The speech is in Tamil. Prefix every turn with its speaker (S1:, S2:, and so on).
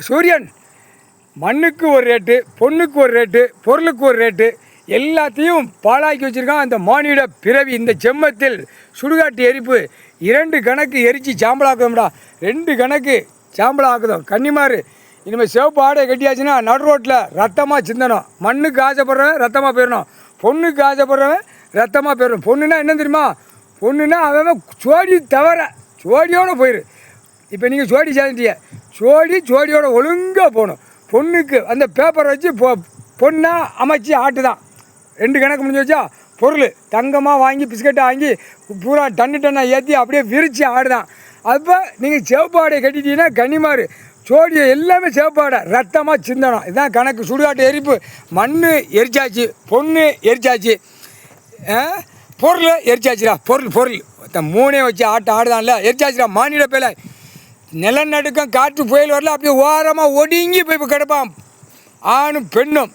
S1: சூரியன் மண்ணுக்கு ஒரு ரேட்டு, பொண்ணுக்கு ஒரு ரேட்டு, பொருளுக்கு ஒரு ரேட்டு, எல்லாத்தையும் பாழாக்கி வச்சுருக்கான் அந்த மானிட பிறவி. இந்த செம்மத்தில் சுடுகாட்டு எரிப்பு 2 கணக்கு எரித்து சாம்பலாக்குதோம்டா, 2 கணக்கு சாம்பலாக்குதோம். கன்னிமாரு இனிமேல் சிவப்பு ஆடையை கட்டியாச்சுன்னா நடு ரோட்டில் ரத்தமாக சிந்தணும். மண்ணுக்கு ஆசைப்படுறவன் ரத்தமாக போயிடணும், பொண்ணுக்கு ஆசைப்படுறவன் ரத்தமாக போயிடணும். பொண்ணுன்னா என்ன தெரியுமா? பொண்ணுன்னா அவன் சோடி தவிர சோடியோடு போயிரு. இப்போ நீங்கள் சோடி சேர்ந்துட்டீங்க, சோடியோட ஒழுங்காக போகணும். பொண்ணுக்கு அந்த பேப்பரை வச்சு பொண்ணாக அமைச்சு ஆட்டு தான். 2 கணக்கு முடிஞ்சு வச்சா பொருள் தங்கமாக வாங்கி பிஸ்கட்டை வாங்கி பூரா டன்னாக ஏற்றி அப்படியே விரித்து ஆடுதான். அப்போ நீங்கள் சிவப்பாடையை கட்டிட்டீங்கன்னா கன்னிமாரு சோடியை எல்லாமே சிவப்பாடை ரத்தமாக சிந்தனம். இதுதான் கணக்கு. சுடுகாட்டு எரிப்பு மண் எரிச்சாச்சு, பொண்ணு எரிச்சாச்சு, பொருள் எரிச்சாச்சுடா. பொருள் 3 வச்சு ஆடுதான்ல எரிச்சாச்சுடா. மானிட பேல நிலநடுக்கம் காற்று புயல் வரல அப்படியே ஓரமாக ஒடுங்கி போய் கிடப்பான் ஆணும் பெண்ணும்.